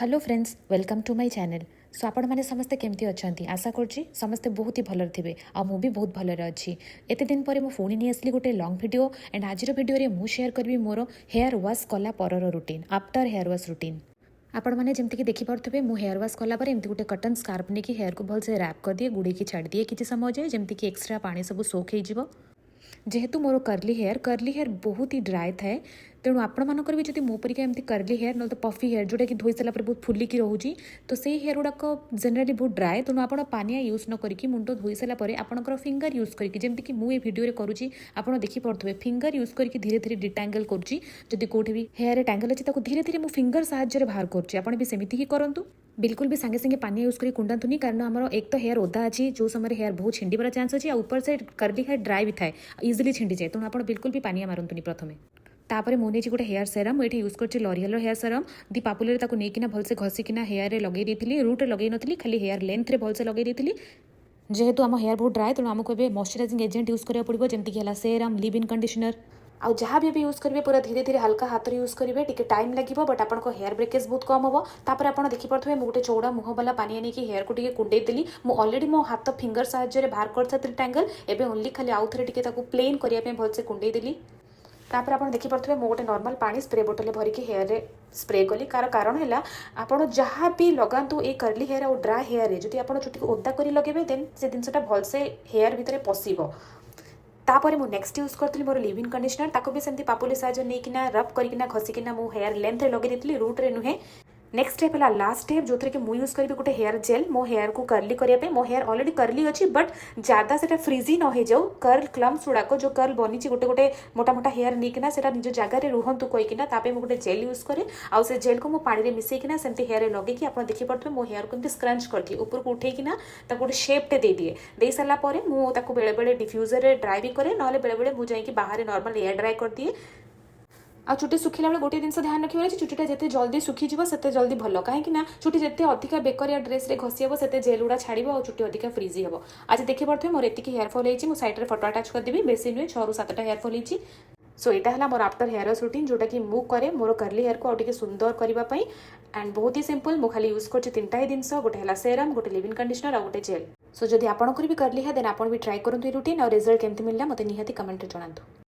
Hello friends welcome to my channel. So आपण मैंने समस्ते केमती अच्छा आशा करुँची समस्ते बहुत ही भलर थे आ भी बहुत भलर अच्छी। एत दिन पर मुझे पुणी नहीं आसली गोटे लॉन्ग वीडियो एंड आज वीडियो मुझे शेयर करी मोर हेयर वाश कला परर routine after hair wash routine. आपण मैंने जमीक देखिपे मुझे हेयर वाश कलापर एमती गोटे कटन स्कार्फ नहीं हेयर को भलसे रैप कर दिए गुड़े छाड़ दिए किसी समय जाए जमीक एक्सट्रा पानी सब सोख हो। जेहेतु मोर कर्ली हेयर बहुत ही ड्राए थाए तेणु आपंकर भी जब मो परिका एमती कर्ली हेयर ना तो पफी हेयर जोटा कि धोई सारा बहुत फुलिकी रोचे तो से हेयर गुड़ाक जेनेली बहुत ड्राए तेणु आप पानिया यूज न करके मुंड धोई सारापर आपंकर फिंगर यूज करके जमीक मुझे भिडियो करुँची आप देखिपे फिंगर यूज करके धीरे धीरे डिटांगल करुँची जदि कौटी भी हेयर टांगल अच्छी धीरे धीरे मो फिंगर साहाय्य बाहर करुँची आप भी सेमती ही करूँ। बिल्कुल भी सांगे सांगे पानी यूज करी कुंडातुनी कारण आमर एक तो हेयर ओदा अच्छी जो समय हेयर बहुत छिंडार चान्स अच्छी ऊपर से कर्ली हेयर ड्राए भी थाए इजिली छिंडी जाए तेणु आप बिल्कुल भी पानी मारतुनी प्रथम। तापर मुझे गोटे हेयर सेरम ये यूज कर लॉरियल हेयर सेरम दी पापुलर नहीं भलसे घसिकिना हेयर लगे देती रूट लगे नी खाली हेयर लेंथ भलसे लगे देती। जेहेतु आम हेयर बहुत ड्राए तेणु आमको मॉइस्चराइजिंग एजेंट यूज करा पड़ो जमीक है सेरम लिव इन कंडीशनर आउ जहाँ भी यूज करेंगे पूरा धीरे धीरे हल्का हाथ यूज करेंगे टी टाइम लगे बट आप हेयर ब्रेकेज बहुत कम हम। तापर आप देखिपे मुझे गोटे चौड़ा मुह वाला पानी आनी हेयर को कुंडे देली अलरेडी मो हाथ फिंगर साहाय्य बाहर कर टांगल एवं ओनली खाली आउ थे प्लेन करने भलसे कुंडे देली। तापर आप देखिपे मुझे गोटे नॉर्मल पानी स्प्रे बोतल भरिकी हेयर रे स्प्रे कली कारण है आपड़ जहाँ भी लगातु ये कर्ली हेयर और ड्राए हेयर जब आप चुटी को ओदा कर लगे देन से जिनसा भलसे हेयर भितर पशिब। तापर मु नेक्स्ट यूज करती मोर लिव इन कंडीशनर ताको भी सेमती पापुली साहाय्य नहीं रब करना घसिकिना मो हेयर लेंथ लगे देती रूट रे नुहे। नेक्स्ट स्टेप है लास्ट स्टेप जो थे कि मुझे यूज करी गोटे हेयर जेल मो हेयर को कर्ली करने मो हेयर ऑलरेडी कर्ली अच्छी बट ज्यादा से फ्रीजी न हो जाऊ कर्ल क्लम्स गुड़ाक जो कर्ल बनी गोटे गोटे मोटा मोटा हेयर नहीं निज जगार रुहतु कहीकिना तापे मुझे जेल यूज करे आउ से जेल को मो पानी में मिसेकिना सेमती हेयर लगे आप देखिपे मो हेयर को स्क्रंच करदिए ऊपर को उठेकिना गोटे शेप्टे दे दिए दे सारापर मुझे बेले बेले डिफ्यूजर रे ड्राई भी करे ना बेले बेले मुझे बाहर नॉर्मल एयर ड्राई कर दिए। आ चुटी सुखिला बेले गोटे जिन ध्यान रखिए चुटीटा जिते जल्दी सुखीज से जल्दी भल कहीं चुटी जिते अधिक बेकर या ड्रेस रे घसी हे से जेल गुड़ा छाड़ और चुटी अधिक फ्रीजी हे। आज देखिपे मोर एति हेयरफल होती सैड्रे फटो अटाच करदेवी बेसी नुहे 6 ରୁ 7टा हेयरफल होती। सो यहाँ है मोर आफ्टर हेयर वाश रूटीन जोटा कि मु करे मोर कर्ली हेयर को आउटे सुंदर करने एंड बहुत ही सिंपल मु खाली यूज कर 3टा ही जिन गोटे है सेरम गोटे लिव इन कंडीशनर और गोटे जेल। सो जदि आपंकर भी कर्ली है देन आप भी ट्राई करूँ रूटीन और रिजल्ट केमती मिलला मत निहाती कमेंट जनातु।